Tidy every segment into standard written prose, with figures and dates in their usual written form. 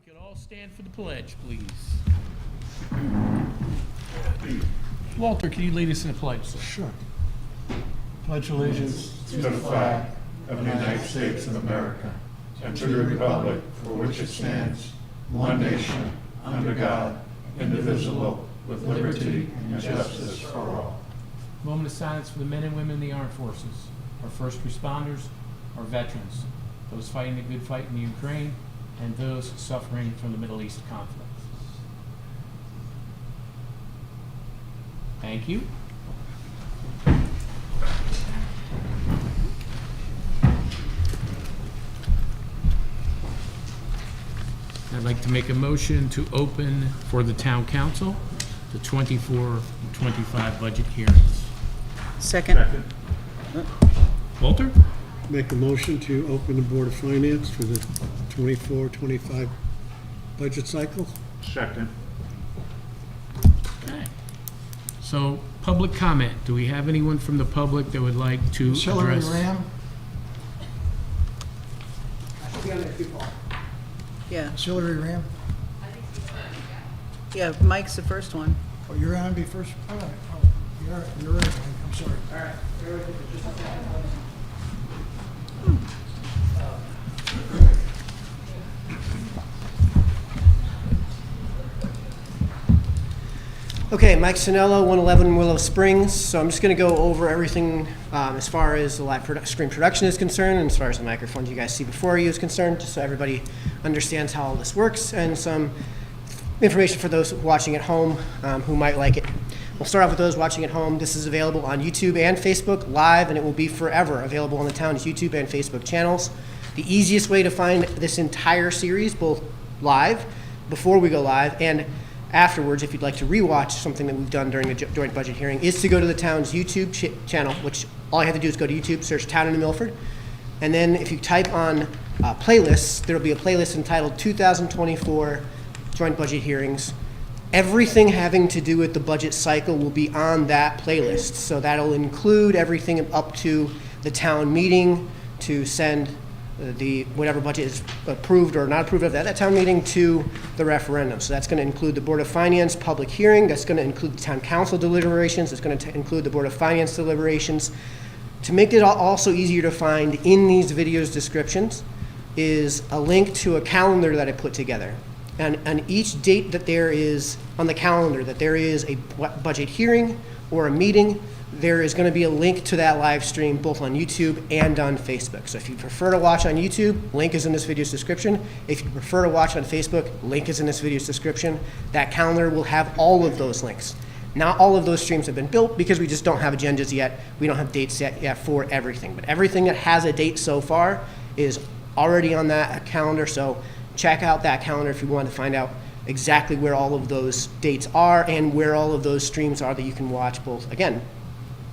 could all stand for the pledge, please. Walter, can you lead us in the pledge, sir? Sure. Pledge allegiance to the flag of the United States of America and to the republic for which it stands, one nation, under God, indivisible, with liberty and justice for all. Moment of silence for the men and women in the armed forces, our first responders, our veterans, those fighting the good fight in the Ukraine, and those suffering from the Middle East conflict. Thank you. I'd like to make a motion to open for the town council the 24-25 budget hearings. Second. Walter? Make a motion to open the Board of Finance for the 24-25 budget cycle. Second. Okay. So, public comment. Do we have anyone from the public that would like to Ms. Hillary address? Ram? Yeah, Ms. Hillary Ram? yeah, Mike's the first one. Oh, you're on be first? All right. Oh, you're right, Mike. I'm sorry. All right. Okay, Mike Sinello, 111 Willow Springs. So I'm just going to go over everything as far as the live screen production is concerned, and as far as the microphones you guys see before you is concerned, just so everybody understands how all this works, and some information for those watching at home who might like it. We'll start off with those watching at home. This is available on YouTube and Facebook live, and it will be forever available on the town's YouTube and Facebook channels. The easiest way to find this entire series, both live, before we go live, and afterwards, if you'd like to rewatch something that we've done during a joint budget hearing, is to go to the town's YouTube channel, which all you have to do is go to YouTube, search Town in Milford, and then if you type on playlists, there'll be a playlist entitled 2024 Joint Budget Hearings. Everything having to do with the budget cycle will be on that playlist, so that'll include everything up to the town meeting to send the whatever budget is approved or not approved of that town meeting to the referendum. So that's going to include the Board of Finance public hearing. That's going to include the town council deliberations. It's going to include the Board of Finance deliberations. To make it also easier to find in these videos descriptions is a link to a calendar that I put together. And on each date that there is on the calendar that there is a budget hearing or a meeting, there is going to be a link to that live stream both on YouTube and on Facebook. So if you prefer to watch on YouTube, link is in this video's description. If you prefer to watch on Facebook, link is in this video's description. That calendar will have all of those links. Not all of those streams have been built because we just don't have agendas yet. We don't have dates yet for everything. But everything that has a date so far is already on that calendar. So check out that calendar if you want to find out exactly where all of those dates are and where all of those streams are that you can watch both, again,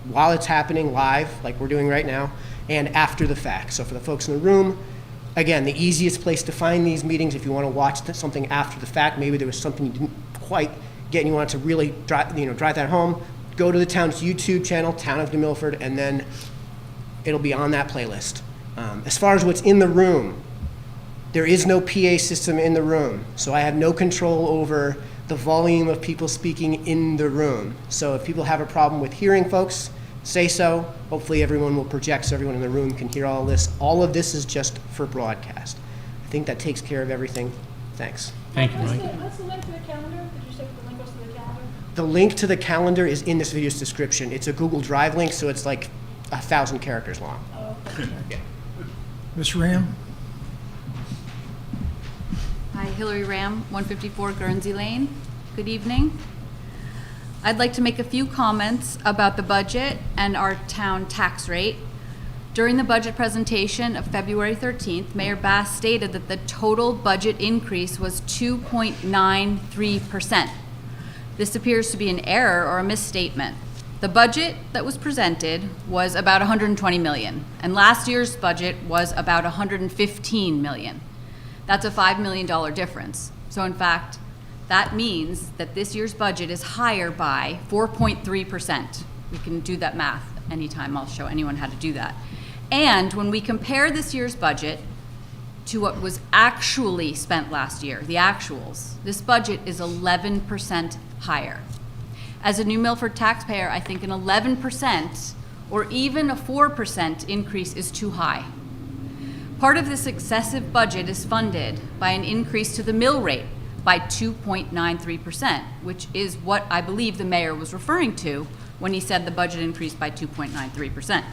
while it's happening live, like we're doing right now, and after the fact. So for the folks in the room, again, the easiest place to find these meetings, if you want to watch something after the fact, maybe there was something you didn't quite get and you wanted to really drive that home, go to the town's YouTube channel, Town of New Milford, and then it'll be on that playlist. As far as what's in the room, there is no PA system in the room, so I have no control over the volume of people speaking in the room. So if people have a problem with hearing folks, say so. Hopefully everyone will project so everyone in the room can hear all this. All of this is just for broadcast. I think that takes care of everything. Thanks. Thank you, Mike. What's the link to the calendar? Did you say the link was to the calendar? The link to the calendar is in this video's description. It's a Google Drive link, so it's like 1,000 characters long. Oh, okay. Yeah. Ms. Ram? Hi, Hillary Ram, 154 Guernsey Lane. Good evening. I'd like to make a few comments about the budget and our town tax rate. During the budget presentation of February 13th, Mayor Bass stated that the total budget increase was 2.93%. This appears to be an error or a misstatement. The budget that was presented was about 120 million, and last year's budget was about 115 million. That's a $5 million difference. So in fact, that means that this year's budget is higher by 4.3%. We can do that math anytime. I'll show anyone how to do that. And when we compare this year's budget to what was actually spent last year, the actuals, this budget is 11% higher. As a New Milford taxpayer, I think an 11% or even a 4% increase is too high. Part of this excessive budget is funded by an increase to the mill rate by 2.93%, which is what I believe the mayor was referring to when he said the budget increased by 2.93%.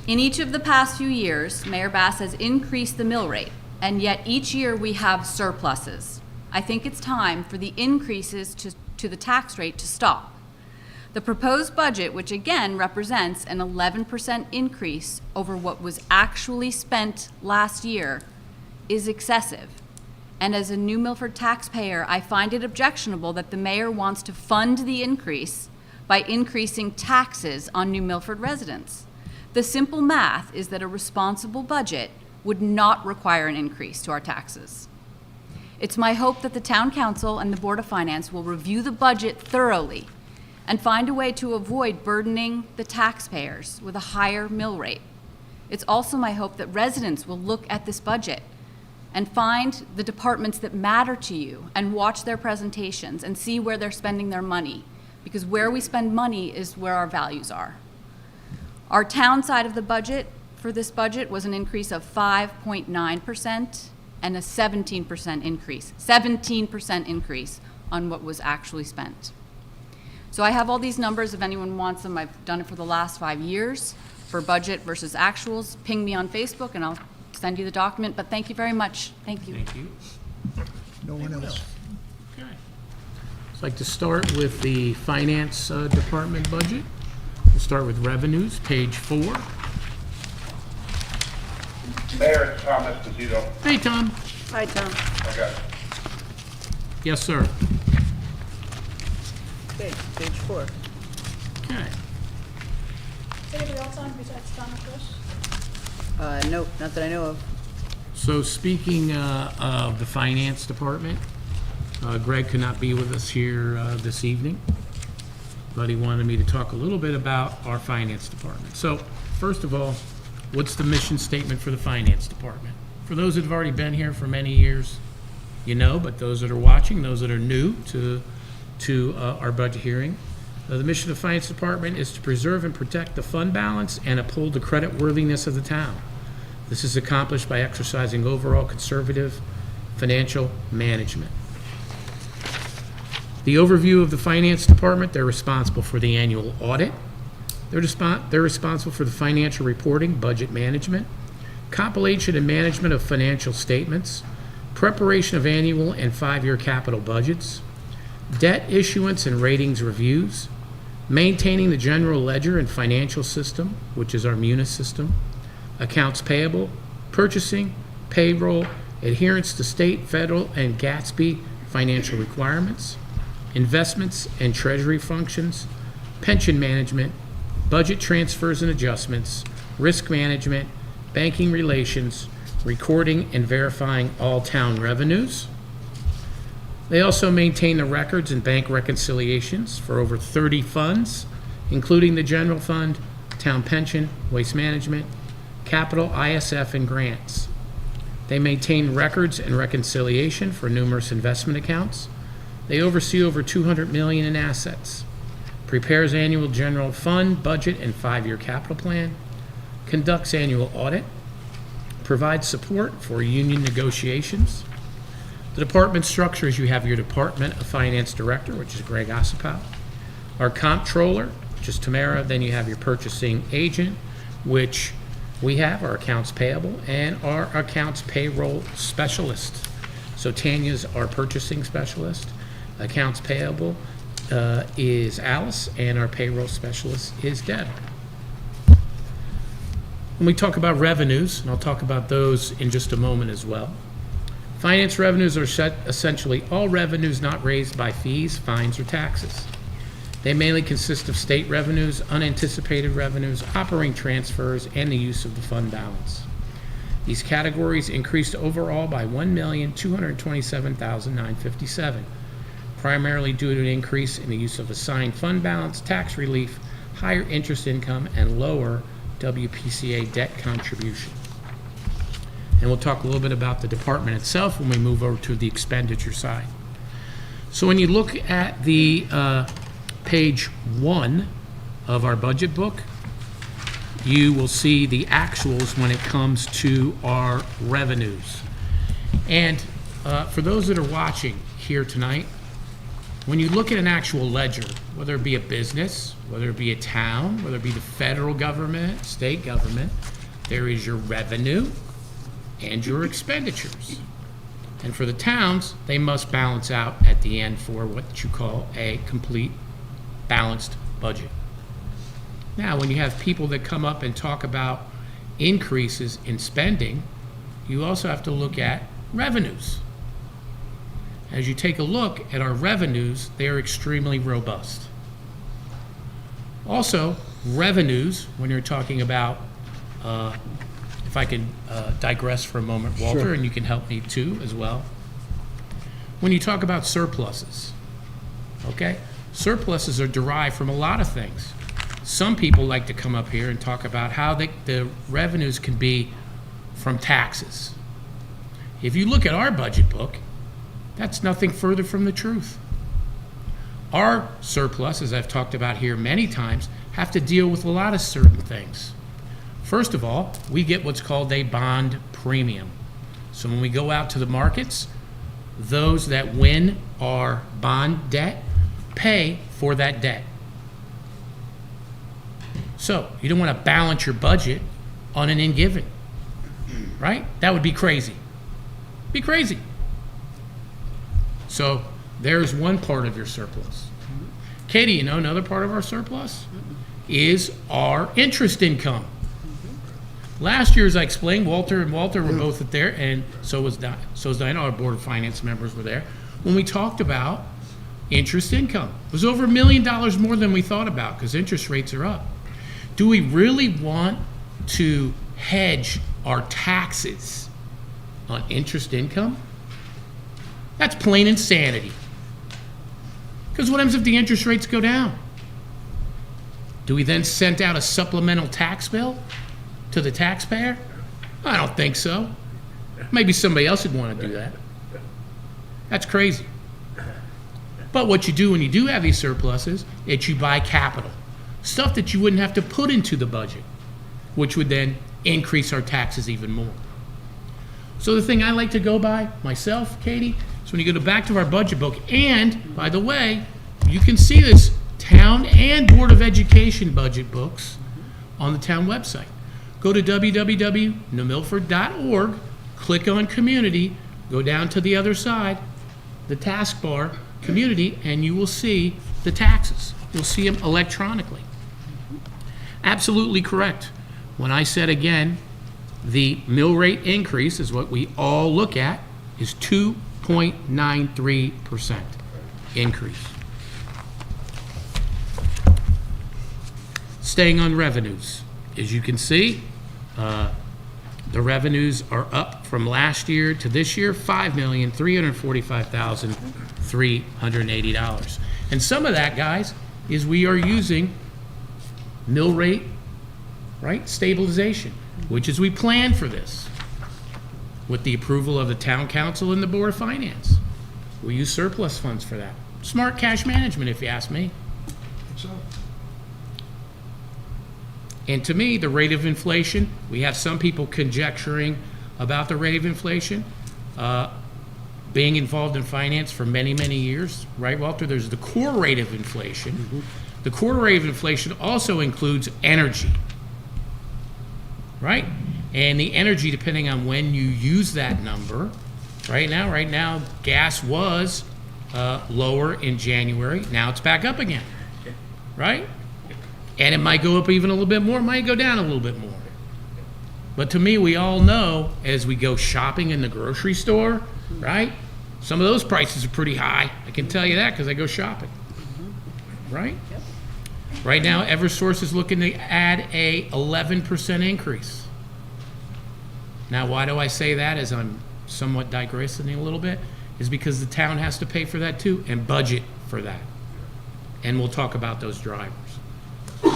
In each of the past few years, Mayor Bass has increased the mill rate, and yet each year we have surpluses. I think it's time for the increases to the tax rate to stop. The proposed budget, which again represents an 11% increase over what was actually spent last year, is excessive. And as a New Milford taxpayer, I find it objectionable that the mayor wants to fund the increase by increasing taxes on New Milford residents. The simple math is that a responsible budget would not require an increase to our taxes. It's my hope that the Town Council and the Board of Finance will review the budget thoroughly and find a way to avoid burdening the taxpayers with a higher mill rate. It's also my hope that residents will look at this budget and find the departments that matter to you and watch their presentations and see where they're spending their money, because where we spend money is where our values are. Our town side of the budget for this budget was an increase of 5.9% and a 17% increase on what was actually spent. So I have all these numbers if anyone wants them. I've done it for the last 5 years for budget versus actuals. Ping me on Facebook and I'll send you the document, but thank you very much. Thank you. Thank you. No one else. Okay. I'd like to start with the finance department budget. We'll start with revenues, page 4. Mayor, it's Tom Esposito. Hey, Tom. Hi, Tom. Okay. Yes, sir. Okay, page 4. Okay. Is anybody else on besides Tom and Chris? Nope, not that I know of. So speaking of the finance department, Greg could not be with us here this evening, but he wanted me to talk a little bit about our finance department. So first of all, what's the mission statement for the finance department? For those that have already been here for many years, you know, but those that are watching, those that are new to our budget hearing, the mission of the finance department is to preserve and protect the fund balance and uphold the credit worthiness of the town. This is accomplished by exercising overall conservative financial management. The overview of the finance department: they're responsible for the annual audit. They're responsible for the financial reporting, budget management, compilation and management of financial statements, preparation of annual and 5-year capital budgets, debt issuance and ratings reviews, maintaining the general ledger and financial system, which is our Munis system, accounts payable, purchasing, payroll, adherence to state, federal, and GATSB financial requirements, investments and treasury functions, pension management, budget transfers and adjustments, risk management, banking relations, recording and verifying all town revenues. They also maintain the records and bank reconciliations for over 30 funds, including the general fund, town pension, waste management, capital, ISF, and grants. They maintain records and reconciliation for numerous investment accounts. They oversee over $200 million in assets, prepares annual general fund, budget, and 5-year capital plan, conducts annual audit, provides support for union negotiations. The department structure is: you have your Department of Finance Director, which is Greg Ossipow, our Comptroller, which is Tamara, then you have your Purchasing Agent, which we have, our Accounts Payable, and our Accounts Payroll Specialist. So Tanya's our Purchasing Specialist, Accounts Payable is Alice, and our Payroll Specialist is Deb. When we talk about revenues, and I'll talk about those in just a moment as well, finance revenues are essentially all revenues not raised by fees, fines, or taxes. They mainly consist of state revenues, unanticipated revenues, operating transfers, and the use of the fund balance. These categories increased overall by $1,227,957, primarily due to an increase in the use of assigned fund balance, tax relief, higher interest income, and lower WPCA debt contribution. and we'll talk a little bit about the department itself when we move over to the expenditure side. So when you look at the page 1 of our budget book, you will see the actuals when it comes to our revenues. And for those that are watching here tonight, when you look at an actual ledger, whether it be a business, whether it be a town, whether it be the federal government, state government, there is your revenue and your expenditures. And for the towns, they must balance out at the end for what you call a complete balanced budget. Now, when you have people that come up and talk about increases in spending, you also have to look at revenues. As you take a look at our revenues, they are extremely robust. Also, revenues, when you're talking about, if I can digress for a moment, Walter, Sure. and you can help me too as well. When you talk about surpluses, okay? Surpluses are derived from a lot of things. Some people like to come up here and talk about how the revenues can be from taxes. If you look at our budget book, that's nothing further from the truth. Our surplus, as I've talked about here many times, have to deal with a lot of certain things. First of all, we get what's called a bond premium. So when we go out to the markets, those that win our bond debt pay for that debt. So you don't want to balance your budget on an in-given, right? That would be crazy. Be crazy. So there's one part of your surplus. Katie, you know another part of our surplus is our interest income. Last year, as I explained, Walter were both there, and so was Diana, our Board of Finance members were there, when we talked about interest income. It was over $1 million more than we thought about because interest rates are up. Do we really want to hedge our taxes on interest income? That's plain insanity. Because what happens if the interest rates go down? Do we then send out a supplemental tax bill to the taxpayer? I don't think so. Maybe somebody else would want to do that. That's crazy. But what you do when you do have these surpluses is you buy capital. Stuff that you wouldn't have to put into the budget, which would then increase our taxes even more. So the thing I like to go by myself, Katie, is when you go back to our budget book, and by the way, you can see this town and Board of Education budget books on the town website. Go to www.milford.org, click on community, go down to the other side, the taskbar, community, and you will see the taxes. You'll see them electronically. Absolutely correct. When I said again, the mill rate increase is what we all look at, is 2.93% increase. Staying on revenues, as you can see, the revenues are up from last year to this year, $5,345,380. And some of that, guys, is we are using mill rate, right, stabilization, which is we planned for this with the approval of the town council and the Board of Finance. We use surplus funds for that. Smart cash management, if you ask me. And to me, the rate of inflation, we have some people conjecturing about the rate of inflation. Being involved in finance for many, many years, right, Walter? There's the core rate of inflation. Mm-hmm. The core rate of inflation also includes energy, right? And the energy, depending on when you use that number, right now, gas was lower in January. Now it's back up again, right? And it might go up even a little bit more, it might go down a little bit more. But to me, we all know as we go shopping in the grocery store, right? Some of those prices are pretty high. I can tell you that because I go shopping, right? Yep. Right now, Eversource is looking to add a 11% increase. Now, why do I say that, as I'm somewhat digressing a little bit, is because the town has to pay for that too and budget for that. And we'll talk about those drivers.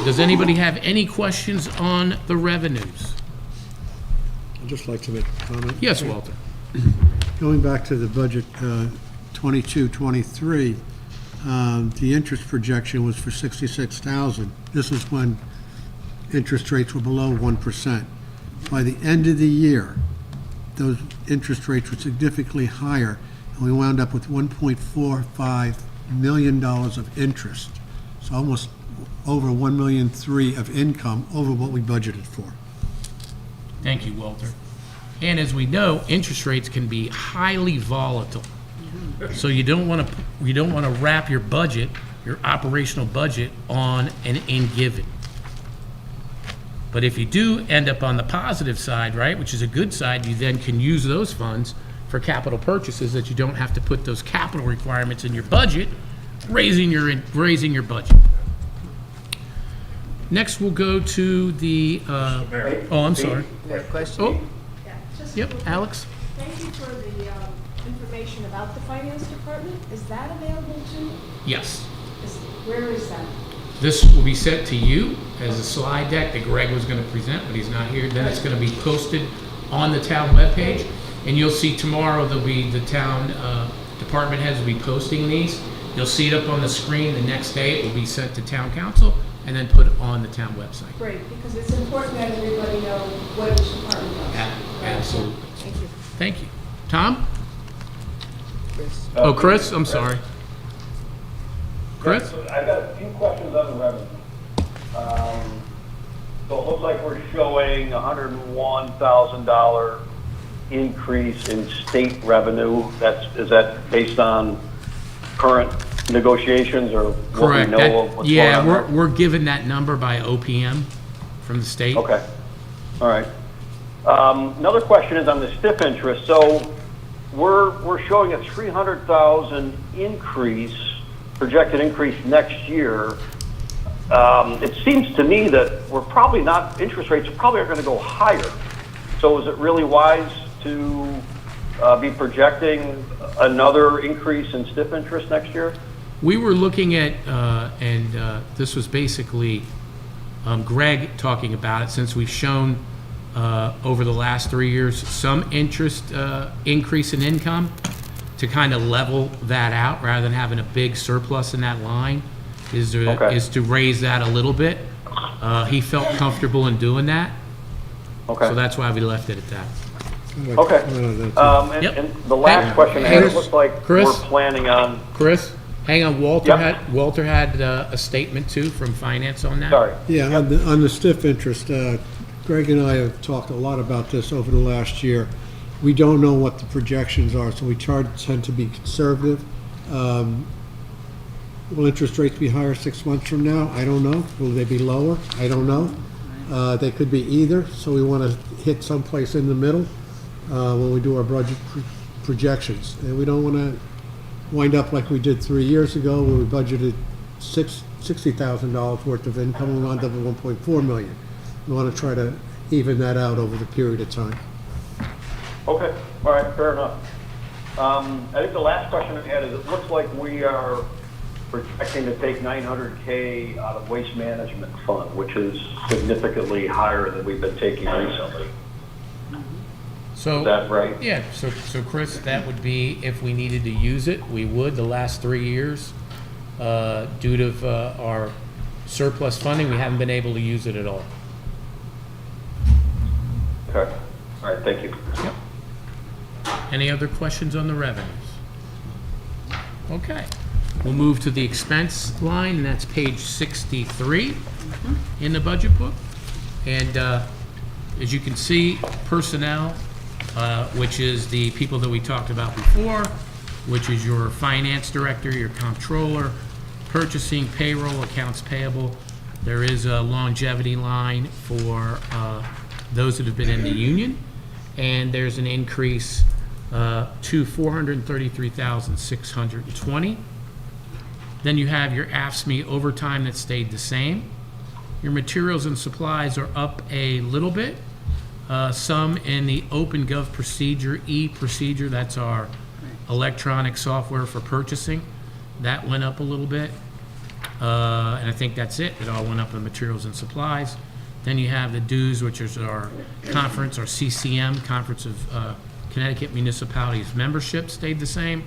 Does anybody have any questions on the revenues? I'd just like to make a comment. Yes, Walter. Going back to the budget 22-23, the interest projection was for 66,000. This is when interest rates were below 1%. By the end of the year, those interest rates were significantly higher, and we wound up with $1.45 million of interest. So almost over $1.3 million of income over what we budgeted for. Thank you, Walter. And as we know, interest rates can be highly volatile. So you don't want to wrap your budget, your operational budget, on an end given. But if you do end up on the positive side, right, which is a good side, you then can use those funds for capital purchases that you don't have to put those capital requirements in your budget, raising your budget. Next, we'll go to the, I'm sorry. You have a question? Oh, Yeah, just yep, real quick. Alex? Thank you for the information about the finance department. Is that available too? Yes. Where is that? This will be sent to you as a slide deck that Greg was going to present, but he's not here. Then it's going to be posted on the town webpage. And you'll see tomorrow there'll be the town department heads will be posting these. You'll see it up on the screen. The next day it will be sent to town council and then put on the town website. Great, because it's important that everybody know what each department does. Absolutely. Thank you. Thank you. Tom? Chris? Oh, Chris, I'm sorry. Chris? I've got a few questions on the revenue. So it looks like we're showing $101,000 increase in state revenue. Is that based on current negotiations or what we Correct. know of what's going Yeah, on there? we're given that number by OPM from the state. Okay, all right. Another question is on the stiff interest. So we're showing a 300,000 increase, projected increase next year. It seems to me that we're probably not, interest rates probably are going to go higher. So is it really wise to be projecting another increase in stiff interest next year? We were looking at, this was basically Greg talking about it, since we've shown over the last 3 years some interest increase in income, to kind of level that out rather than having a big surplus in that line, is to raise that a little bit. He felt comfortable in doing that, Okay. so that's why we left it at that. Okay. Yep. And the last question, Hey, it looks like Chris? we're planning on, Chris, hang on, Walter Yep. had a statement too from finance on that. sorry. Yeah, on the stiff interest, Greg and I have talked a lot about this over the last year. We don't know what the projections are, so we tend to be conservative. Will interest rates be higher 6 months from now? I don't know. Will they be lower? I don't know. They could be either, so we want to hit someplace in the middle when we do our budget projections. And we don't want to wind up like we did 3 years ago, where we budgeted $60,000 worth of income and wound up at $1.4 million. We want to try to even that out over the period of time. Okay, all right, fair enough. I think the last question I had is, it looks like we are projecting to take $900K out of waste management fund, which is significantly higher than we've been taking recently. So, Is that right? yeah, so Chris, that would be, if we needed to use it, we would, the last 3 years. Due to our surplus funding, we haven't been able to use it at all. Okay, all right, thank you. Yep. Any other questions on the revenues? Okay, we'll move to the expense line, and that's page 63 in the budget book. And as you can see, personnel, which is the people that we talked about before, which is your finance director, your comptroller, purchasing, payroll, accounts payable. There is a longevity line for those that have been in the union, and there's an increase to $433,620. Then you have your AFSCME overtime that stayed the same. Your materials and supplies are up a little bit. Some in the OpenGov procedure, e-procedure, that's our electronic software for purchasing. That went up a little bit. And I think that's it. It all went up in materials and supplies. Then you have the dues, which is our conference, our CCM, Conference of Connecticut Municipalities Membership, stayed the same.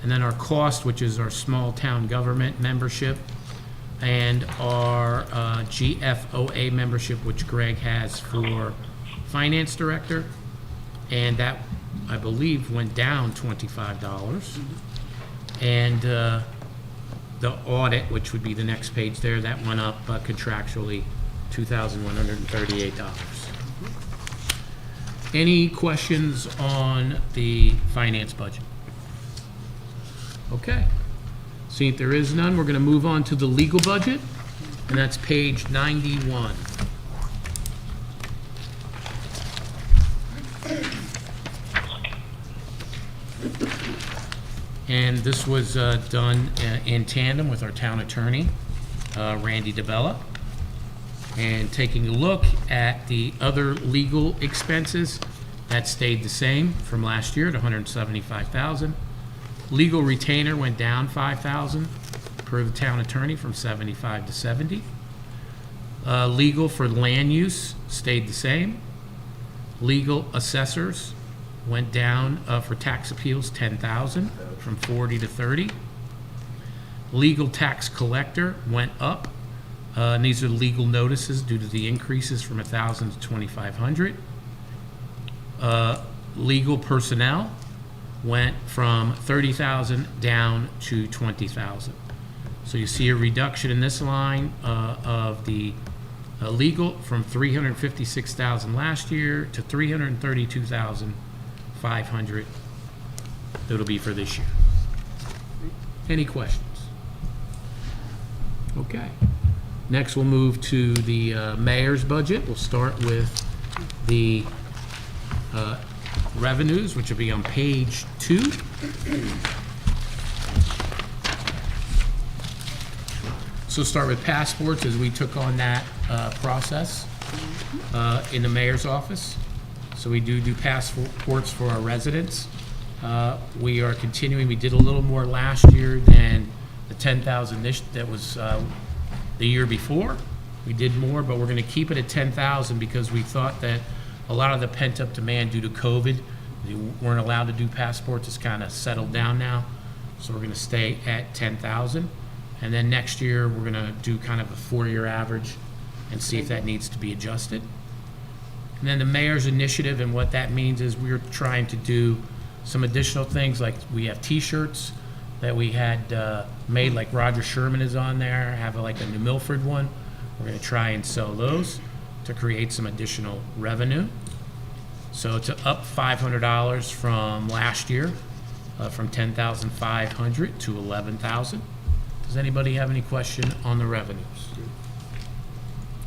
And then our cost, which is our small town government membership, and our GFOA membership, which Greg has for finance director. And that, I believe, went down $25. And the audit, which would be the next page there, that went up contractually $2,138. Any questions on the finance budget? Okay. Seeing if there is none, we're going to move on to the legal budget, and that's page 91. And this was done in tandem with our town attorney, Randy DeBella. And taking a look at the other legal expenses, that stayed the same from last year at $175,000. Legal retainer went down $5,000 per the town attorney from 75 to 70. Legal for land use stayed the same. Legal assessors went down for tax appeals $10,000 from 40 to 30. Legal tax collector went up. And these are legal notices due to the increases from 1,000 to 2,500. Legal personnel went from 30,000 down to 20,000. So you see a reduction in this line of the legal from 356,000 last year to 332,500. It'll be for this year. Any questions? Okay. Next, we'll move to the mayor's budget. We'll start with the revenues, which will be on page 2. So start with passports, as we took on that process in the mayor's office. So we do passports for our residents. We are continuing. We did a little more last year than the 10,000 that was the year before. We did more, but we're going to keep it at 10,000 because we thought that a lot of the pent-up demand due to COVID, they weren't allowed to do passports, it's kind of settled down now. So we're going to stay at 10,000. And then next year, we're going to do kind of a 4-year average and see if that needs to be adjusted. And then the mayor's initiative, and what that means is we're trying to do some additional things, like we have T-shirts that we had made, like Roger Sherman is on there, have like a New Milford one. We're going to try and sell those to create some additional revenue. So it's up $500 from last year, from 10,500 to 11,000. Does anybody have any question on the revenues?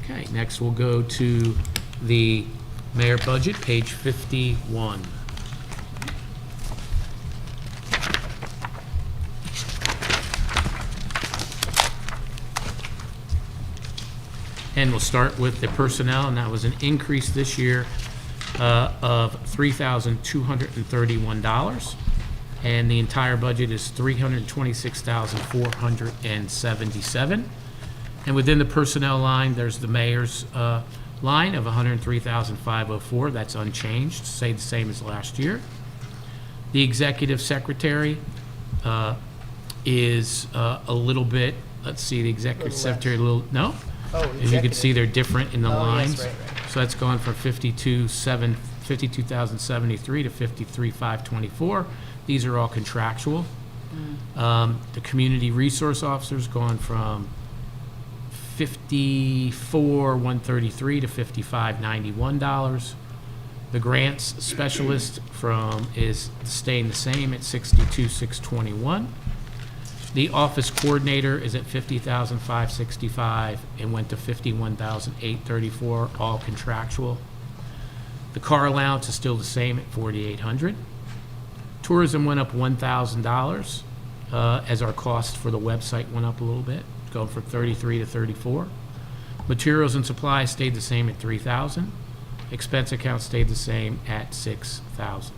Okay, next we'll go to the mayor budget, page 51. And we'll start with the personnel, and that was an increase this year of $3,231. And the entire budget is $326,477. And within the personnel line, there's the mayor's line of $103,504. That's unchanged, stayed the same as last year. The executive secretary is a little bit, let's see, the executive secretary, a little, no? Oh, As you can executive. see, they're different in the Oh, yes, lines. right. So that's gone from 52,073 to 53,524. These are all contractual. The community resource officer's gone from 54,133 to $55,091. The grants specialist is staying the same at 62,621. The office coordinator is at 50,565 and went to 51,834, all contractual. The car allowance is still the same at 4,800. Tourism went up $1,000 as our cost for the website went up a little bit, going from 33 to 34. Materials and supplies stayed the same at 3,000. Expense account stayed the same at 6,000.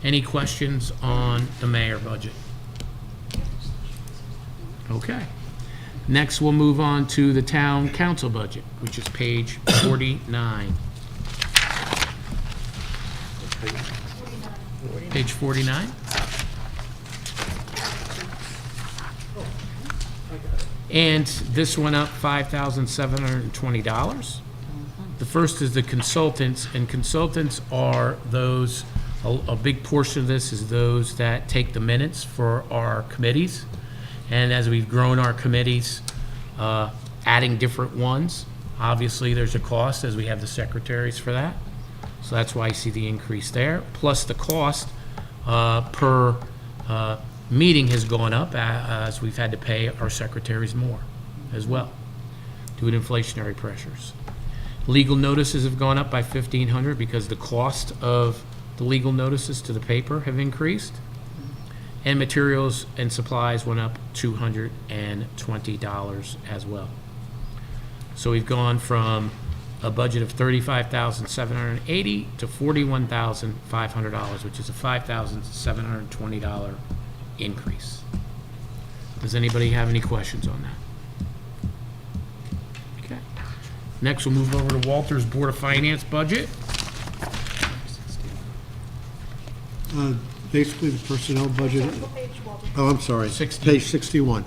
Any questions on the mayor budget? Okay. Next, we'll move on to the town council budget, which is page 49. Page 49? And this went up $5,720. The first is the consultants, and consultants are those, a big portion of this is those that take the minutes for our committees. And as we've grown our committees, adding different ones, obviously there's a cost as we have the secretaries for that. So that's why you see the increase there. Plus the cost per meeting has gone up as we've had to pay our secretaries more as well due to inflationary pressures. Legal notices have gone up by $1,500 because the cost of the legal notices to the paper have increased. And materials and supplies went up $220 as well. So we've gone from a budget of $35,780 to $41,500, which is a $5,720 increase. Does anybody have any questions on that? Okay. Next, we'll move over to Walter's Board of Finance budget. Basically, the personnel budget, What page, Walter? oh, I'm sorry. 60. Page 61.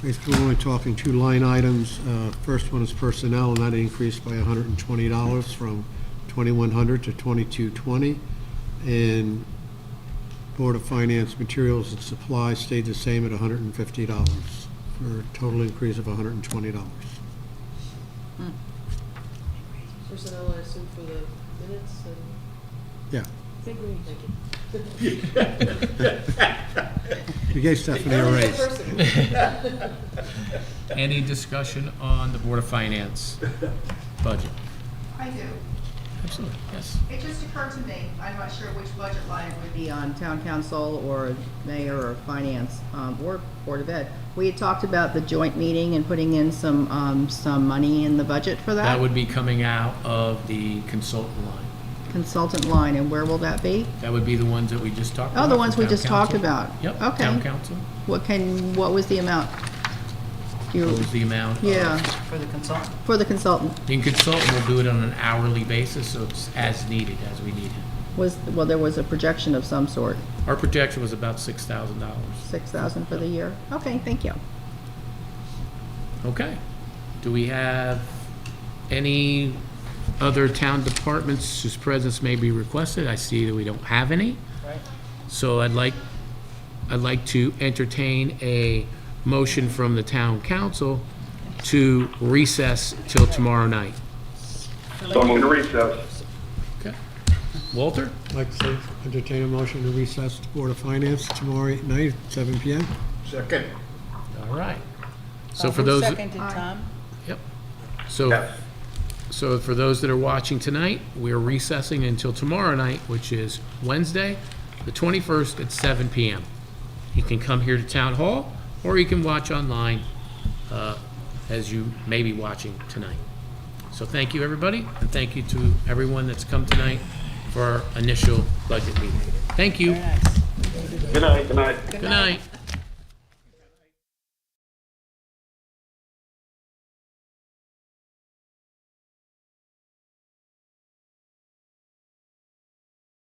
Basically, we're only talking two line items. First one is personnel, and that increased by $120 from $2,100 to $2,220. And Board of Finance materials and supplies stayed the same at $150 for a total increase of $120. Personnel, I assume for the minutes and. Yeah. Thank you. We gave Stephanie a raise. Any discussion on the Board of Finance budget? I do. Absolutely, yes. It just occurred to me, I'm not sure which budget line it would be on, town council or mayor or finance, or Board of Ed. We had talked about the joint meeting and putting in some money in the budget for That that would be coming out of the consultant line. consultant line, and where will that be? That would be the ones that we just talked about. Oh, the ones we town just talked council. about. Yep, Okay. town council. What was the amount? Do you- What was the amount? Yeah, For the consultant. for the consultant. The consultant will do it on an hourly basis, so it's as needed, as we need him. Well, there was a projection of some sort, Our projection was about $6,000. 6,000 for the year. Okay, thank you. Okay. Do we have any other town departments whose presence may be requested? I see that we don't have any. So I'd like to entertain a motion from the town council to recess till tomorrow night. So I'm going to recess. Okay. Walter? I'd like to entertain a motion to recess the Board of Finance tomorrow night at 7 PM. Second. All right. So for those. Seconded, Tom? Yep. So for those that are watching tonight, we're recessing until tomorrow night, which is Wednesday, the 21st at 7 PM. You can come here to Town Hall, or you can watch online, as you may be watching tonight. So thank you, everybody, and thank you to everyone that's come tonight for our initial budget meeting. Thank you. Very nice. Good night, good night. Good night.